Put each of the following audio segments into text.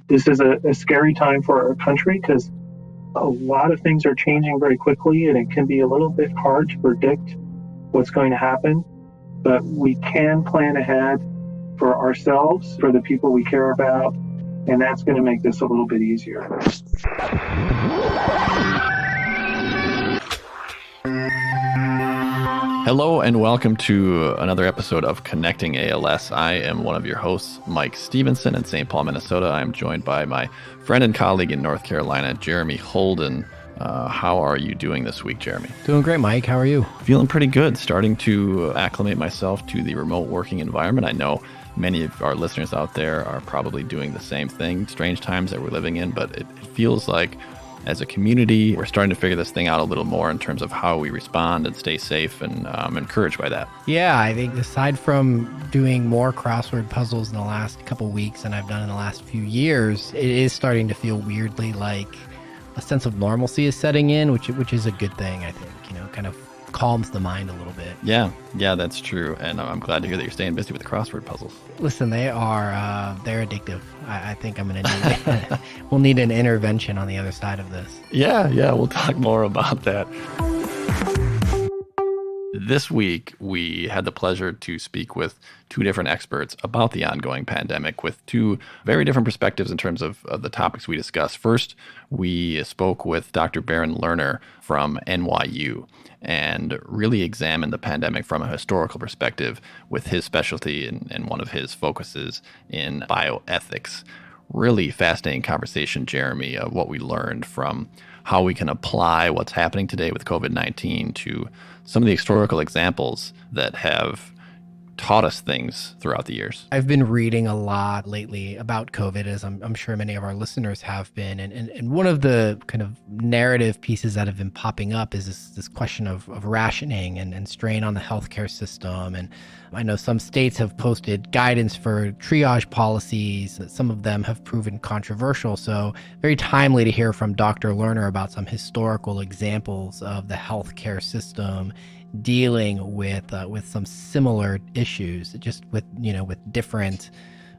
This is a scary time for our country because a lot of things are changing very quickly, and it can be a little bit hard to predict what's going to happen. But we can plan ahead for ourselves, for the people we care about, and that's going to make this a little bit easier. Hello and welcome to another episode of Connecting ALS. I am one of your hosts, Mike Stevenson in St. Paul, Minnesota. I'm joined by my friend and colleague in North Carolina, Jeremy Holden. How are you doing this week, Jeremy? Doing great, Mike. How are you? Feeling pretty good. Starting to acclimate myself to the remote working environment. I know many of our listeners out there are probably doing the same thing. Strange times that we're living in, but it feels like as a community, we're starting to figure this thing out a little more in terms of how we respond and stay safe, and I'm encouraged by that. Yeah, I think aside from doing more crossword puzzles in the last couple weeks than I've done in the last few years, it is starting to feel weirdly like a sense of normalcy is setting in, which is a good thing, I think, kind of calms the mind a little bit. Yeah, that's true. And I'm glad to hear that you're staying busy with the crossword puzzles. Listen, they're addictive. I think I'm going to need, we'll need an intervention on the other side of this. Yeah, we'll talk more about that. This week, we had the pleasure to speak with two different experts about the ongoing pandemic with two very different perspectives in terms of the topics we discussed. First, we spoke with Dr. Barron Lerner from NYU and really examined the pandemic from a historical perspective with his specialty and one of his focuses in bioethics. Really fascinating conversation, Jeremy, of what we learned from how we can apply what's happening today with COVID-19 to some of the historical examples that have taught us things throughout the years. I've been reading a lot lately about COVID, as I'm sure many of our listeners have been. And one of the kind of narrative pieces that have been popping up is this question of rationing and strain on the healthcare system. And I know some states have posted guidance for triage policies. Some of them have proven controversial. So very timely to hear from Dr. Lerner about some historical examples of the healthcare system dealing with some similar issues, just with different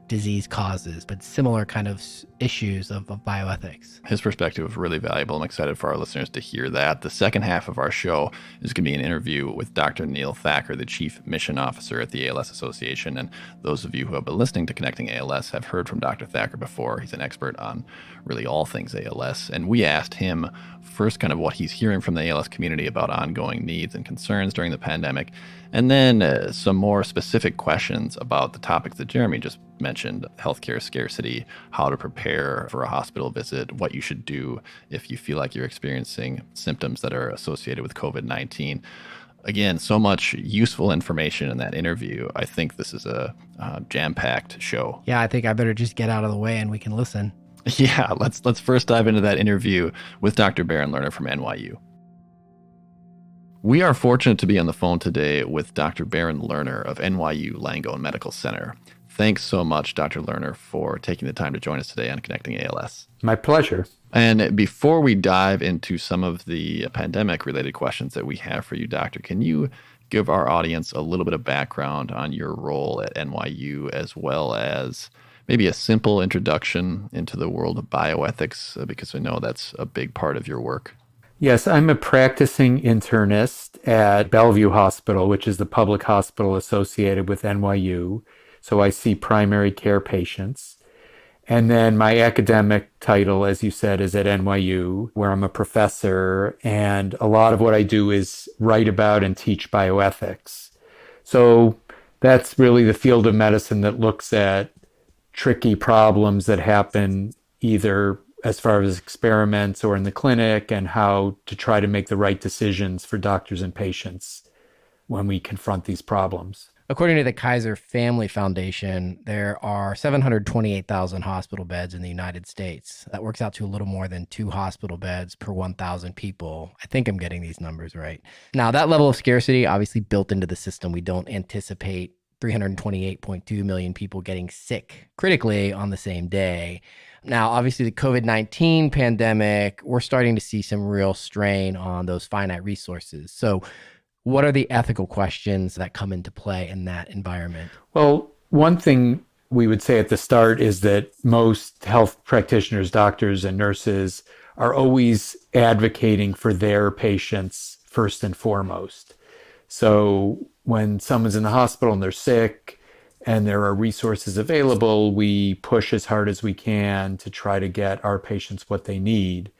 disease causes, but similar kind of issues of bioethics. His perspective was really valuable. I'm excited for our listeners to hear that. The second half of our show is going to be an interview with Dr. Neil Thacker, the Chief Mission Officer at the ALS Association. And those of you who have been listening to Connecting ALS have heard from Dr. Thacker before. He's an expert on really all things ALS. And we asked him first kind of what he's hearing from the ALS community about ongoing needs and concerns during the pandemic, and then some more specific questions about the topics that Jeremy just mentioned: healthcare scarcity, how to prepare for a hospital visit, what you should do if you feel like you're experiencing symptoms that are associated with COVID-19. Again, so much useful information in that interview. I think this is a jam-packed show. Yeah, I think I better just get out of the way and we can listen. Yeah, let's first dive into that interview with Dr. Barron Lerner from NYU. We are fortunate to be on the phone today with Dr. Barron Lerner of NYU Langone Medical Center. Thanks so much, Dr. Lerner, for taking the time to join us today on Connecting ALS. My pleasure. And before we dive into some of the pandemic-related questions that we have for you, Doctor, can you give our audience a little bit of background on your role at NYU, as well as maybe a simple introduction into the world of bioethics, because I know that's a big part of your work? Yes, I'm a practicing internist at Bellevue Hospital, which is the public hospital associated with NYU. So I see primary care patients. And then my academic title, as you said, is at NYU, where I'm a professor. And a lot of what I do is write about and teach bioethics. So that's really the field of medicine that looks at tricky problems that happen either as far as experiments or in the clinic, and how to try to make the right decisions for doctors and patients when we confront these problems. According to the Kaiser Family Foundation, there are 728,000 hospital beds in the United States. That works out to a little more than 2 hospital beds per 1,000 people. I think I'm getting these numbers right. Now, that level of scarcity obviously built into the system. We don't anticipate 328.2 million people getting sick critically on the same day. Now, obviously, the COVID-19 pandemic, we're starting to see some real strain on those finite resources. So what are the ethical questions that come into play in that environment? Well, one thing we would say at the start is that most health practitioners, doctors, and nurses are always advocating for their patients first and foremost. So when someone's in the hospital and they're sick and there are resources available, we push as hard as we can to try to get our patients what they need.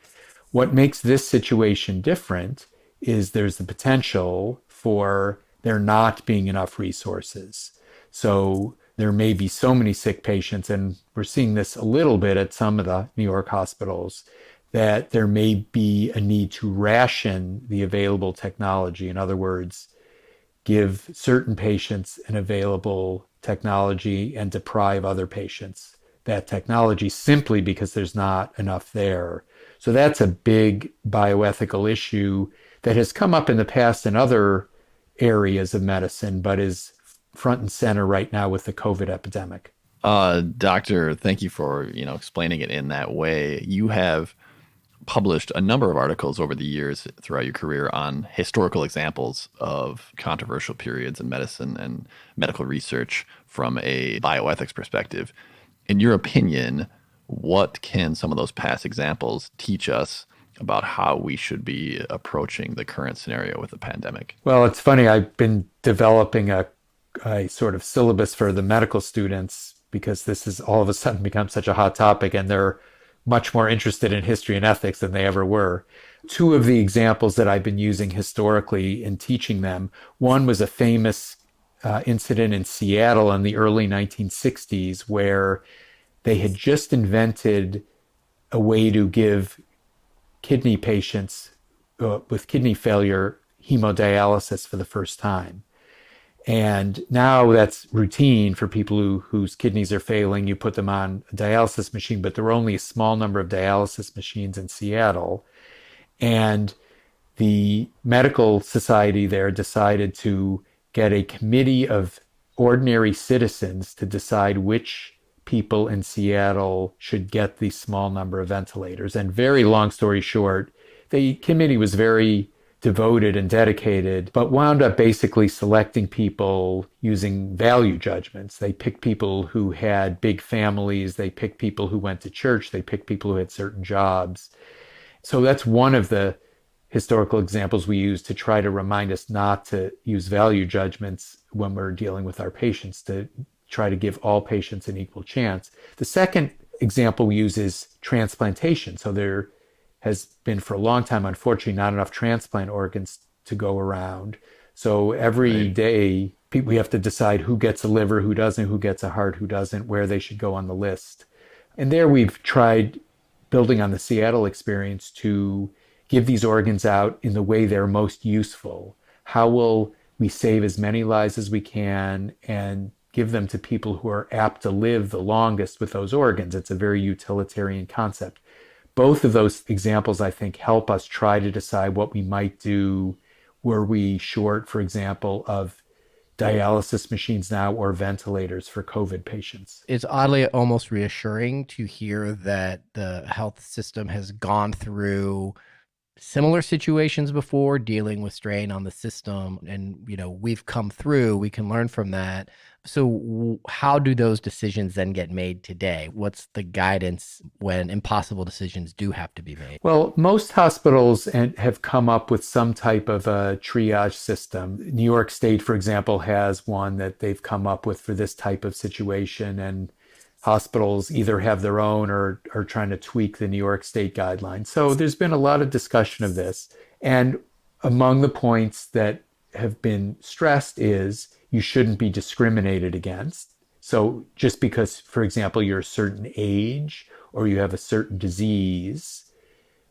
What makes this situation different is there's the potential for there not being enough resources. So there may be so many sick patients, and we're seeing this a little bit at some of the New York hospitals, that there may be a need to ration the available technology. In other words, give certain patients an available technology and deprive other patients that technology simply because there's not enough there. So that's a big bioethical issue that has come up in the past in other areas of medicine, but is front and center right now with the COVID epidemic. Doctor, thank you for explaining it in that way. You have published a number of articles over the years throughout your career on historical examples of controversial periods in medicine and medical research from a bioethics perspective. In your opinion, what can some of those past examples teach us about how we should be approaching the current scenario with the pandemic? Well, it's funny. I've been developing a sort of syllabus for the medical students because this has all of a sudden become such a hot topic, and they're much more interested in history and ethics than they ever were. Two of the examples that I've been using historically in teaching them, one was a famous incident in Seattle in the early 1960s where they had just invented a way to give kidney patients with kidney failure hemodialysis for the first time. And now that's routine for people whose kidneys are failing. You put them on a dialysis machine, but there were only a small number of dialysis machines in Seattle. And the medical society there decided to get a committee of ordinary citizens to decide which people in Seattle should get the small number of ventilators. And very long story short, the committee was very devoted and dedicated, but wound up basically selecting people using value judgments. They picked people who had big families, they picked people who went to church, they picked people who had certain jobs. So that's one of the historical examples we use to try to remind us not to use value judgments when we're dealing with our patients, to try to give all patients an equal chance. The second example we use is transplantation. So there has been for a long time, unfortunately, not enough transplant organs to go around. So every day, we have to decide who gets a liver, who doesn't, who gets a heart, who doesn't, where they should go on the list. And there we've tried, building on the Seattle experience, to give these organs out in the way they're most useful. How will we save as many lives as we can and give them to people who are apt to live the longest with those organs? It's a very utilitarian concept. Both of those examples, I think, help us try to decide what we might do were we short, for example, of dialysis machines now or ventilators for COVID patients. It's oddly almost reassuring to hear that the health system has gone through similar situations before, dealing with strain on the system, and we've come through. We can learn from that. So how do those decisions then get made today? What's the guidance when impossible decisions do have to be made? Well, most hospitals have come up with some type of a triage system. New York State, for example, has one that they've come up with for this type of situation, and hospitals either have their own or are trying to tweak the New York State guidelines. So there's been a lot of discussion of this. And among the points that have been stressed is you shouldn't be discriminated against. So just because, for example, you're a certain age or you have a certain disease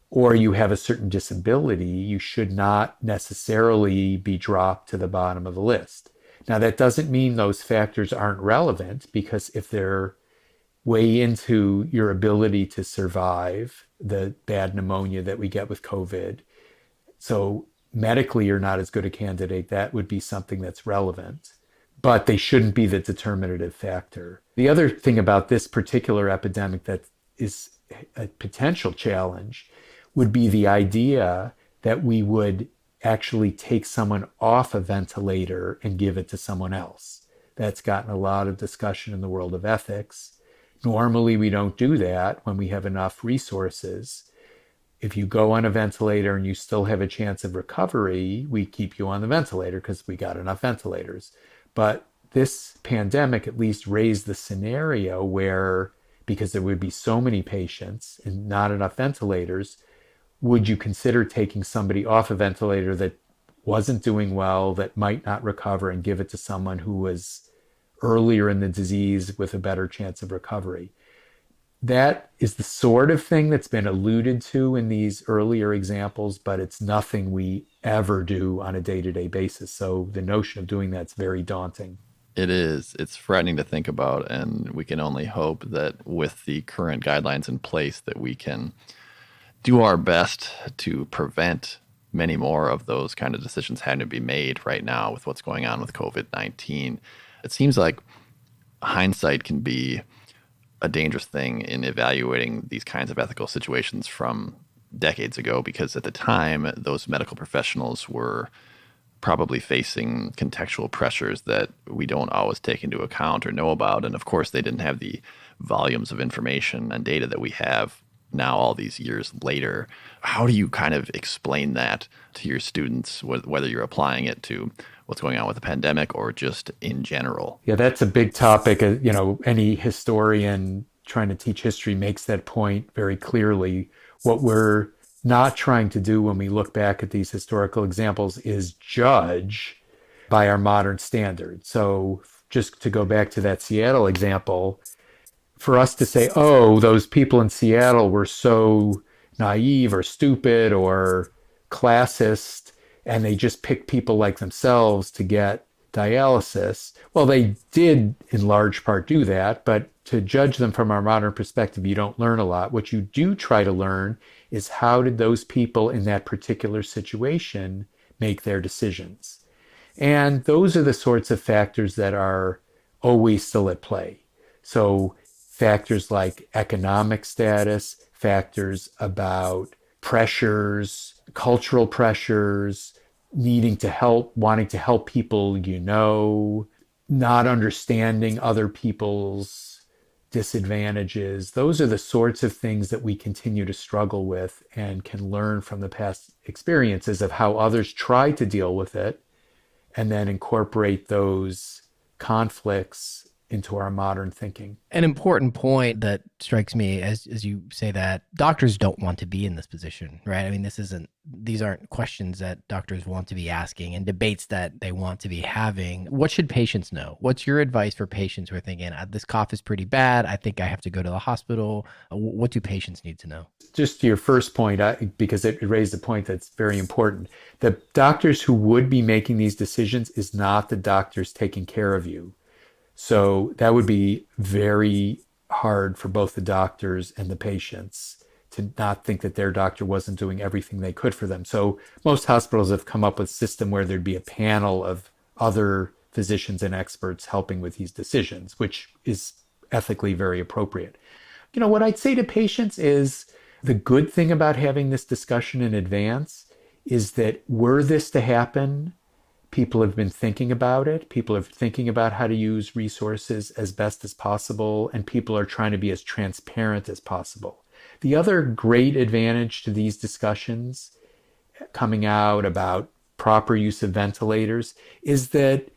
or you have a certain disability, you should not necessarily be dropped to the bottom of the list. Now, that doesn't mean those factors aren't relevant, because if they're way into your ability to survive the bad pneumonia that we get with COVID, so medically you're not as good a candidate, that would be something that's relevant. But they shouldn't be the determinative factor. The other thing about this particular epidemic that is a potential challenge would be the idea that we would actually take someone off a ventilator and give it to someone else. That's gotten a lot of discussion in the world of ethics. Normally, we don't do that when we have enough resources. If you go on a ventilator and you still have a chance of recovery, we keep you on the ventilator because we got enough ventilators. But this pandemic at least raised the scenario where, because there would be so many patients and not enough ventilators, would you consider taking somebody off a ventilator that wasn't doing well, that might not recover, and give it to someone who was earlier in the disease with a better chance of recovery? That is the sort of thing that's been alluded to in these earlier examples, but it's nothing we ever do on a day-to-day basis. So the notion of doing that's very daunting. It is. It's frightening to think about, and we can only hope that with the current guidelines in place that we can do our best to prevent many more of those kind of decisions having to be made right now with what's going on with COVID-19. It seems like hindsight can be a dangerous thing in evaluating these kinds of ethical situations from decades ago, because at the time, those medical professionals were probably facing contextual pressures that we don't always take into account or know about. And of course, they didn't have the volumes of information and data that we have now all these years later. How do you kind of explain that to your students, whether you're applying it to what's going on with the pandemic or just in general? Yeah, that's a big topic. Any historian trying to teach history makes that point very clearly. What we're not trying to do when we look back at these historical examples is judge by our modern standards. So just to go back to that Seattle example, for us to say, oh, those people in Seattle were so naive or stupid or classist, and they just picked people like themselves to get dialysis. Well, they did in large part do that, but to judge them from our modern perspective, you don't learn a lot. What you do try to learn is how did those people in that particular situation make their decisions? And those are the sorts of factors that are always still at play. So factors like economic status, factors about pressures, cultural pressures, needing to help, wanting to help people, not understanding other people's disadvantages. Those are the sorts of things that we continue to struggle with and can learn from the past experiences of how others try to deal with it and then incorporate those conflicts into our modern thinking. An important point that strikes me as you say that doctors don't want to be in this position, right? I mean, these aren't questions that doctors want to be asking and debates that they want to be having. What should patients know? What's your advice for patients who are thinking, this cough is pretty bad, I think I have to go to the hospital? What do patients need to know? Just to your first point, because it raised a point that's very important. The doctors who would be making these decisions is not the doctors taking care of you. So that would be very hard for both the doctors and the patients to not think that their doctor wasn't doing everything they could for them. So most hospitals have come up with a system where there'd be a panel of other physicians and experts helping with these decisions, which is ethically very appropriate. What I'd say to patients is the good thing about having this discussion in advance is that were this to happen, people have been thinking about it. People are thinking about how to use resources as best as possible, and people are trying to be as transparent as possible. The other great advantage to these discussions coming out about proper use of ventilators is that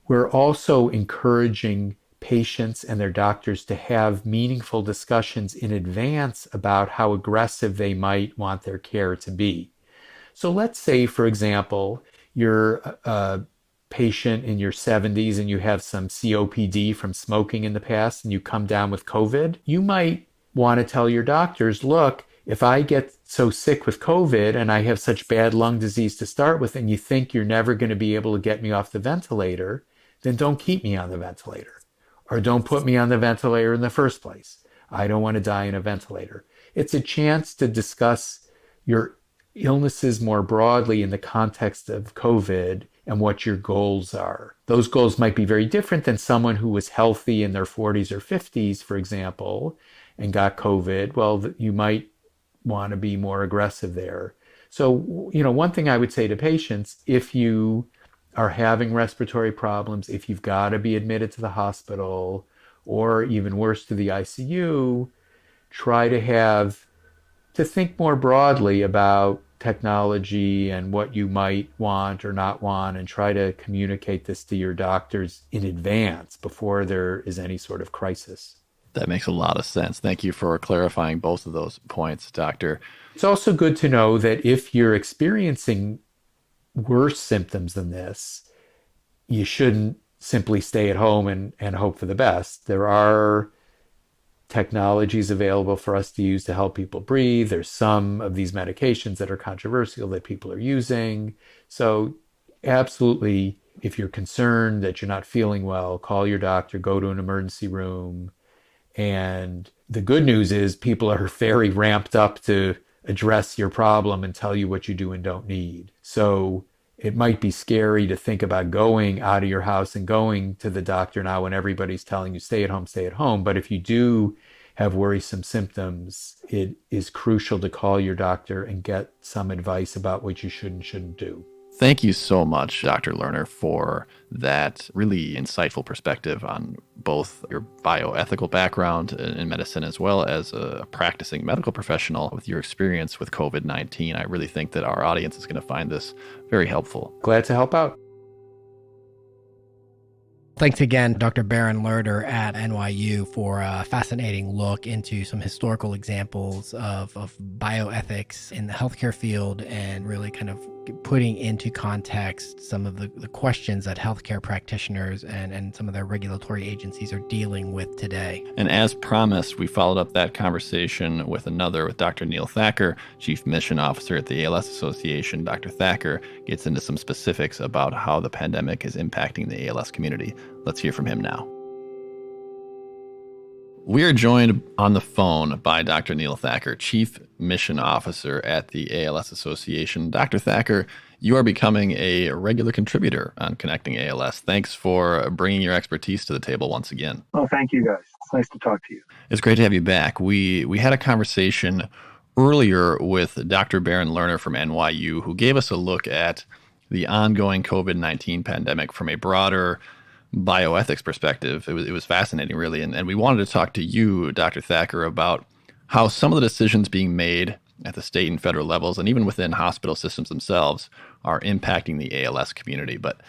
we're also encouraging patients and their doctors to have meaningful discussions in advance about how aggressive they might want their care to be. So let's say, for example, you're a patient in your 70s and you have some COPD from smoking in the past and you come down with COVID, you might want to tell your doctors, look, if I get so sick with COVID and I have such bad lung disease to start with and you think you're never going to be able to get me off the ventilator, then don't keep me on the ventilator or don't put me on the ventilator in the first place. I don't want to die in a ventilator. It's a chance to discuss your illnesses more broadly in the context of COVID and what your goals are. Those goals might be very different than someone who was healthy in their 40s or 50s, for example, and got COVID. Well, you might want to be more aggressive there. So, one thing I would say to patients, if you are having respiratory problems, if you've got to be admitted to the hospital or even worse to the ICU, try to think more broadly about technology and what you might want or not want, and try to communicate this to your doctors in advance before there is any sort of crisis. That makes a lot of sense. Thank you for clarifying both of those points, Doctor. It's also good to know that if you're experiencing worse symptoms than this, you shouldn't simply stay at home and hope for the best. There are technologies available for us to use to help people breathe. There's some of these medications that are controversial that people are using. So absolutely, if you're concerned that you're not feeling well, call your doctor, go to an emergency room. And the good news is people are very ramped up to address your problem and tell you what you do and don't need. So it might be scary to think about going out of your house and going to the doctor now when everybody's telling you stay at home, stay at home. But if you do have worrisome symptoms, it is crucial to call your doctor and get some advice about what you should and shouldn't do. Thank you so much, Dr. Lerner, for that really insightful perspective on both your bioethical background in medicine as well as a practicing medical professional with your experience with COVID-19. I really think that our audience is going to find this very helpful. Glad to help out. Thanks again, Dr. Barron Lerner at NYU, for a fascinating look into some historical examples of bioethics in the healthcare field, and really kind of putting into context some of the questions that healthcare practitioners and some of their regulatory agencies are dealing with today. And as promised, we followed up that conversation with Dr. Neil Thacker, Chief Mission Officer at the ALS Association. Dr. Thacker gets into some specifics about how the pandemic is impacting the ALS community. Let's hear from him now. We are joined on the phone by Dr. Neil Thacker, Chief Mission Officer at the ALS Association. Dr. Thacker, you are becoming a regular contributor on Connecting ALS. Thanks for bringing your expertise to the table once again. Oh, thank you, guys. It's nice to talk to you. It's great to have you back. We had a conversation earlier with Dr. Barron Lerner from NYU, who gave us a look at the ongoing COVID-19 pandemic from a broader bioethics perspective. It was fascinating, really. And we wanted to talk to you, Dr. Thacker, about how some of the decisions being made at the state and federal levels, and even within hospital systems themselves, are impacting the ALS community. But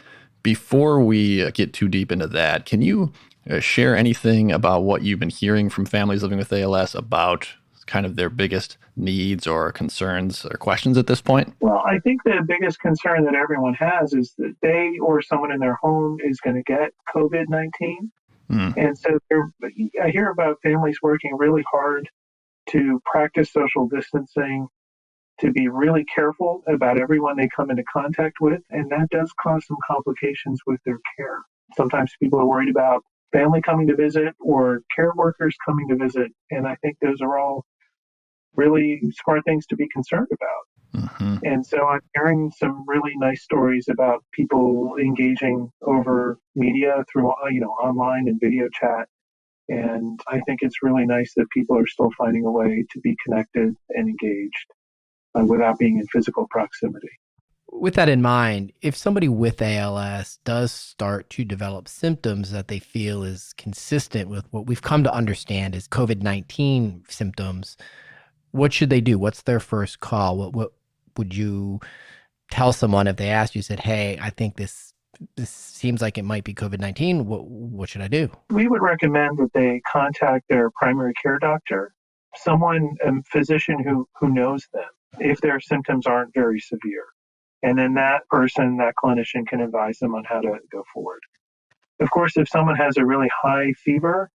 before we get too deep into that, can you share anything about what you've been hearing from families living with ALS about kind of their biggest needs or concerns or questions at this point? Well, I think the biggest concern that everyone has is that they or someone in their home is going to get COVID-19. And so I hear about families working really hard to practice social distancing, to be really careful about everyone they come into contact with, and that does cause some complications with their care. Sometimes people are worried about family coming to visit or care workers coming to visit, and I think those are all really smart things to be concerned about. Mm-hmm. And so I'm hearing some really nice stories about people engaging over media through, online and video chat. And I think it's really nice that people are still finding a way to be connected and engaged without being in physical proximity. With that in mind, if somebody with ALS does start to develop symptoms that they feel is consistent with what we've come to understand as COVID-19 symptoms, what should they do? What's their first call? What would you tell someone if they asked you, said, hey, I think this seems like it might be COVID-19. What should I do? We would recommend that they contact their primary care doctor, a physician who knows them, if their symptoms aren't very severe. And then that clinician can advise them on how to go forward. Of course, if someone has a really high fever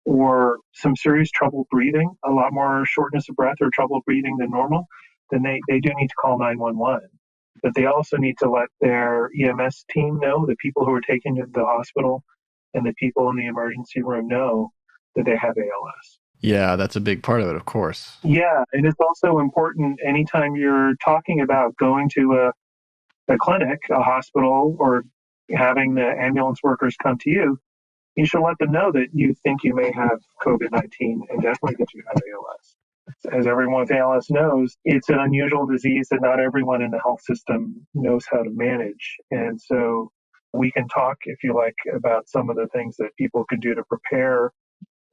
or some serious trouble breathing, a lot more shortness of breath or trouble breathing than normal, then they do need to call 911. But they also need to let their EMS team know, the people who are taken to the hospital and the people in the emergency room know that they have ALS. Yeah, that's a big part of it, of course. Yeah, and it's also important anytime you're talking about going to a clinic, a hospital, or having the ambulance workers come to you, you should let them know that you think you may have COVID-19 and definitely that you have ALS. As everyone with ALS knows, it's an unusual disease that not everyone in the health system knows how to manage. And so We can talk, if you like, about some of the things that people can do to prepare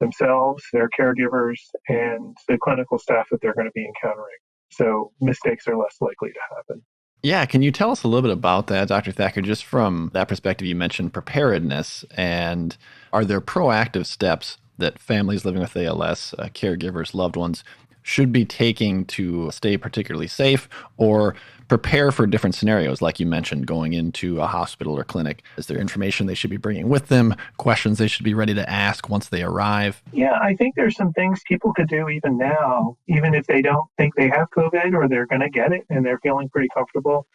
themselves, their caregivers, and the clinical staff that they're going to be encountering. So mistakes are less likely to happen. Yeah, can you tell us a little bit about that, Dr. Thacker, just from that perspective? You mentioned preparedness, and are there proactive steps that families living with ALS, caregivers, loved ones, should be taking to stay particularly safe or prepare for different scenarios, like you mentioned, going into a hospital or clinic? Is there information they should be bringing with them, questions they should be ready to ask once they arrive? Yeah, I think there's some things people could do even now, even if they don't think they have COVID or they're going to get it and they're feeling pretty comfortable.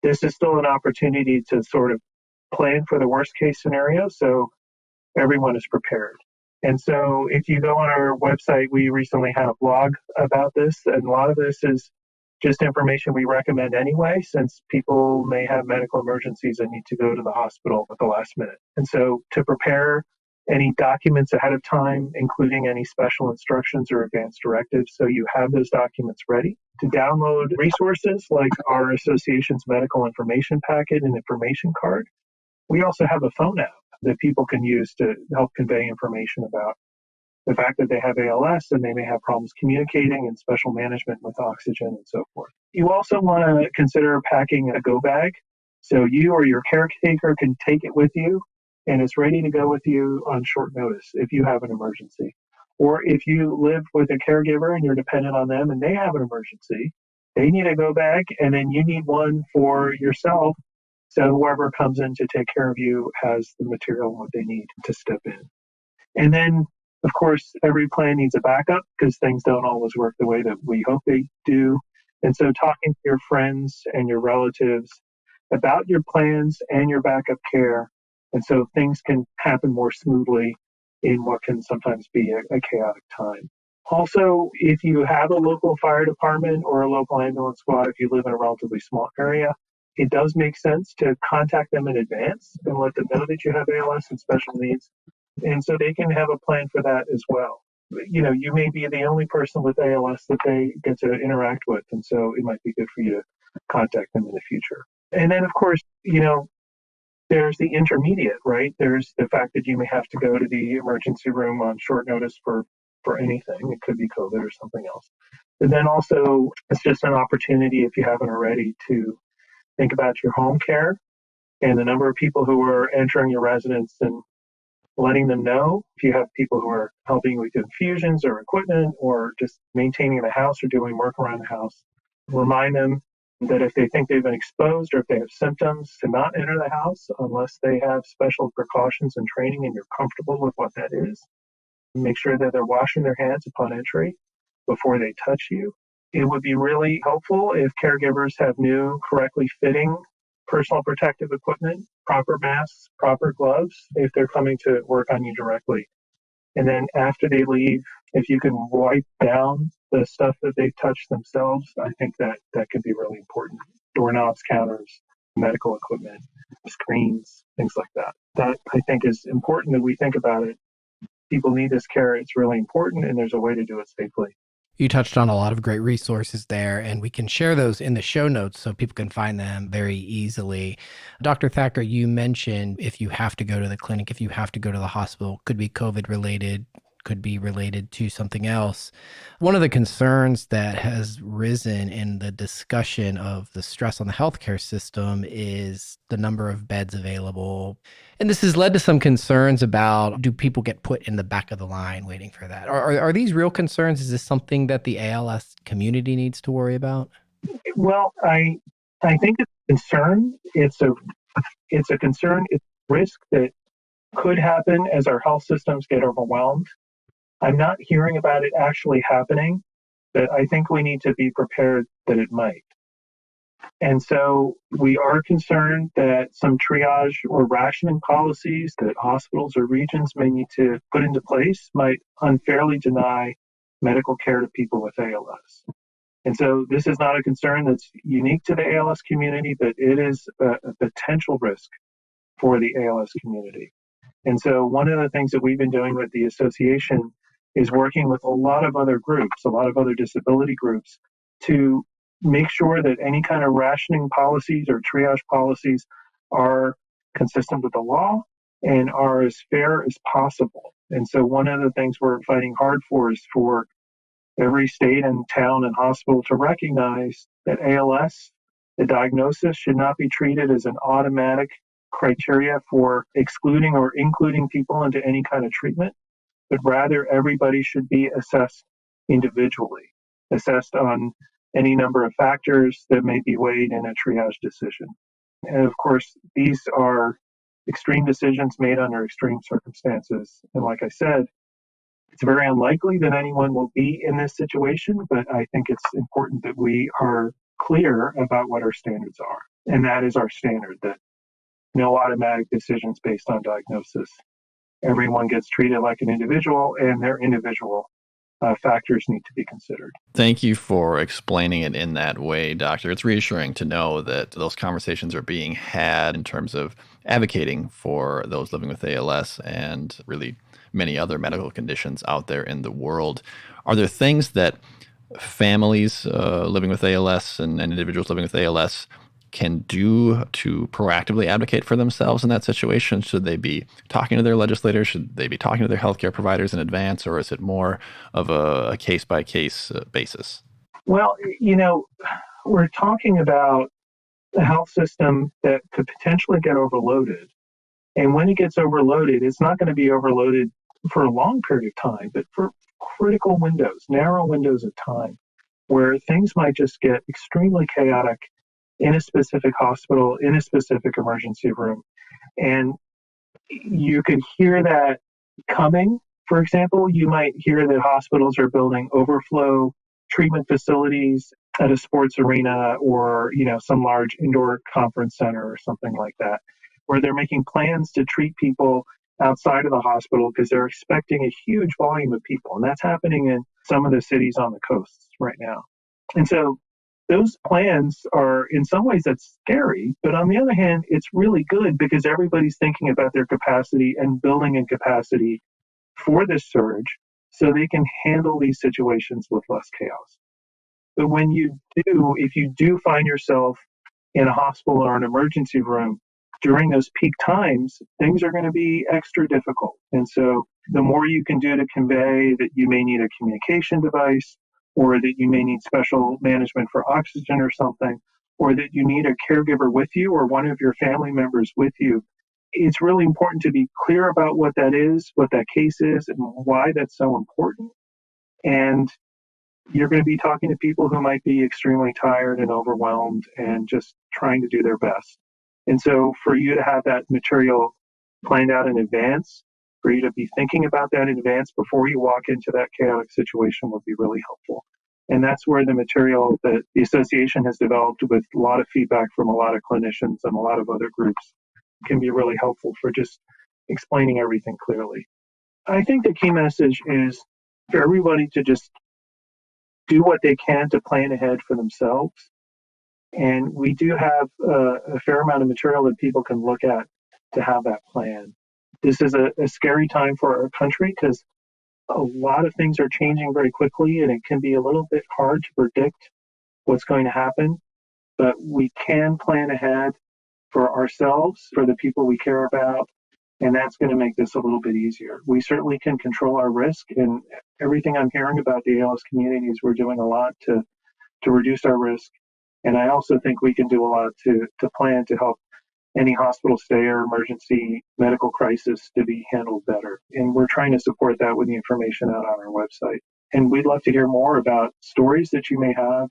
This is still an opportunity to sort of plan for the worst case scenario so everyone is prepared. And so if you go on our website, we recently had a blog about this, and a lot of this is just information we recommend anyway, since people may have medical emergencies and need to go to the hospital at the last minute. And so to prepare any documents ahead of time, including any special instructions or advanced directives, so you have those documents ready. To download resources like our association's medical information packet and information card. We also have a phone app that people can use to help convey information about the fact that they have ALS and they may have problems communicating and special management with oxygen and so forth. You also want to consider packing a go bag so you or your caretaker can take it with you and it's ready to go with you on short notice if you have an emergency. Or if you live with a caregiver and you're dependent on them and they have an emergency, they need a go bag and then you need one for yourself. So whoever comes in to take care of you has the material what they need to step in. And then, of course, every plan needs a backup because things don't always work the way that we hope they do. And so talking to your friends and your relatives about your plans and your backup care. And so things can happen more smoothly in what can sometimes be a chaotic time. Also, if you have a local fire department or a local ambulance squad, if you live in a relatively small area, it does make sense to contact them in advance and let them know that you have ALS and special needs. And so they can have a plan for that as well. You know, you may be the only person with ALS that they get to interact with. And so it might be good for you to contact them in the future. And then, of course, you know, there's the intermediate, right? There's the fact that you may have to go to the emergency room on short notice for anything. It could be COVID or something else. And then also, it's just an opportunity, if you haven't already, to think about your home care and the number of people who are entering your residence and letting them know. If you have people who are helping with infusions or equipment or just maintaining the house or doing work around the house, remind them that if they think they've been exposed or if they have symptoms, to not enter the house unless they have special precautions and training and you're comfortable with what that is. Make sure that they're washing their hands upon entry before they touch you. It would be really helpful if caregivers have new, correctly fitting personal protective equipment, proper masks, proper gloves, if they're coming to work on you directly. And then after they leave, if you can wipe down the stuff that they've touched themselves, I think that could be really important. Doorknobs, counters, medical equipment, screens, things like that. That I think is important that we think about it. People need this care. It's really important, and there's a way to do it safely. You touched on a lot of great resources there, and we can share those in the show notes so people can find them very easily. Dr. Thacker, you mentioned if you have to go to the clinic, if you have to go to the hospital, could be COVID related, could be related to something else. One of the concerns that has risen in the discussion of the stress on the healthcare system is the number of beds available. And this has led to some concerns about, do people get put in the back of the line waiting for that? Are these real concerns? Is this something that the ALS community needs to worry about? Well, I think it's a concern. It's a concern. It's a risk that could happen as our health systems get overwhelmed. I'm not hearing about it actually happening, but I think we need to be prepared that it might. And so we are concerned that some triage or rationing policies that hospitals or regions may need to put into place might unfairly deny medical care to people with ALS. And so this is not a concern that's unique to the ALS community, but it is a potential risk for the ALS community. And so one of the things that we've been doing with the association is working with a lot of other groups, a lot of other disability groups, to make sure that any kind of rationing policies or triage policies are consistent with the law and are as fair as possible. And so one of the things we're fighting hard for is for every state and town and hospital to recognize that ALS, the diagnosis, should not be treated as an automatic criteria for excluding or including people into any kind of treatment, but rather everybody should be assessed individually, assessed on any number of factors that may be weighed in a triage decision. And of course, these are extreme decisions made under extreme circumstances. And like I said, it's very unlikely that anyone will be in this situation, but I think it's important that we are clear about what our standards are. And that is our standard, that no automatic decisions based on diagnosis. Everyone gets treated like an individual, and their individual factors need to be considered. Thank you for explaining it in that way, Doctor. It's reassuring to know that those conversations are being had in terms of advocating for those living with ALS and really many other medical conditions out there in the world. Are there things that families living with ALS and individuals living with ALS can do to proactively advocate for themselves in that situation? Should they be talking to their legislators? Should they be talking to their healthcare providers in advance? Or is it more of a case-by-case basis? Well, we're talking about a health system that could potentially get overloaded. And when it gets overloaded, it's not going to be overloaded for a long period of time, but for critical windows, narrow windows of time, where things might just get extremely chaotic in a specific hospital, in a specific emergency room. And you could hear that coming. For example, you might hear that hospitals are building overflow treatment facilities at a sports arena or, some large indoor conference center or something like that, where they're making plans to treat people outside of the hospital because they're expecting a huge volume of people. And that's happening in some of the cities on the coasts right now. And so those plans are, in some ways, that's scary. But on the other hand, it's really good because everybody's thinking about their capacity and building in capacity for this surge so they can handle these situations with less chaos. But if you do find yourself in a hospital or an emergency room during those peak times, things are going to be extra difficult. And so the more you can do to convey that you may need a communication device, or that you may need special management for oxygen or something, or that you need a caregiver with you or one of your family members with you, it's really important to be clear about what that is, what that case is, and why that's so important. And you're going to be talking to people who might be extremely tired and overwhelmed and just trying to do their best. And so for you to have that material planned out in advance, for you to be thinking about that in advance before you walk into that chaotic situation would be really helpful. And that's where the material that the association has developed with a lot of feedback from a lot of clinicians and a lot of other groups can be really helpful for just explaining everything clearly. I think the key message is for everybody to just do what they can to plan ahead for themselves. And we do have a fair amount of material that people can look at to have that plan. This is a scary time for our country because a lot of things are changing very quickly and it can be a little bit hard to predict what's going to happen, but we can plan ahead for ourselves, for the people we care about, and that's going to make this a little bit easier. We certainly can control our risk, and everything I'm hearing about the ALS community is we're doing a lot to reduce our risk, and I also think we can do a lot to plan to help any hospital stay or emergency medical crisis to be handled better. And we're trying to support that with the information out on our website. And we'd love to hear more about stories that you may have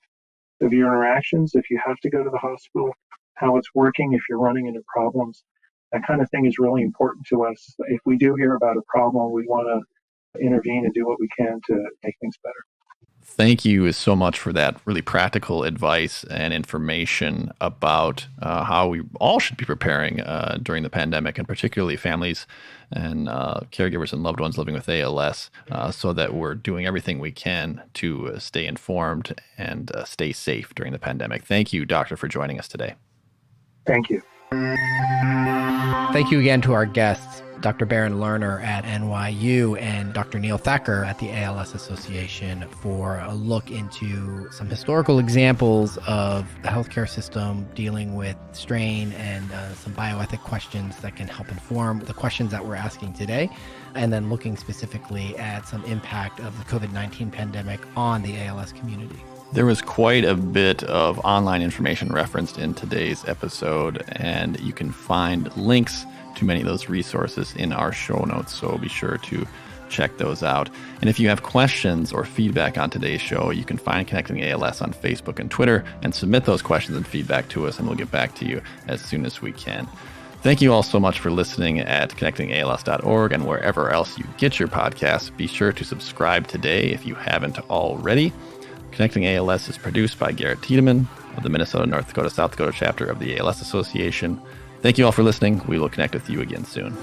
of your interactions if you have to go to the hospital, how it's working, if you're running into problems. That kind of thing is really important to us. If we do hear about a problem, we want to intervene and do what we can to make things better. Thank you so much for that really practical advice and information about how we all should be preparing during the pandemic, and particularly families and caregivers and loved ones living with ALS, so that we're doing everything we can to stay informed and stay safe during the pandemic. Thank you, Doctor, for joining us today. Thank you. Thank you again to our guests. Dr. Barron Lerner at NYU and Dr. Neil Thacker at the ALS Association for a look into some historical examples of the healthcare system dealing with strain and some bioethic questions that can help inform the questions that we're asking today, and then looking specifically at some impact of the COVID-19 pandemic on the ALS community. There was quite a bit of online information referenced in today's episode, and you can find links to many of those resources in our show notes, so be sure to check those out. And if you have questions or feedback on today's show, you can find Connecting ALS on Facebook and Twitter and submit those questions and feedback to us, and we'll get back to you as soon as we can. Thank you all so much for listening at connectingals.org and wherever else you get your podcasts. Be sure to subscribe today if you haven't already. Connecting ALS is produced by Garrett Tiedemann of the Minnesota, North Dakota, South Dakota chapter of the ALS Association. Thank you all for listening. We will connect with you again soon.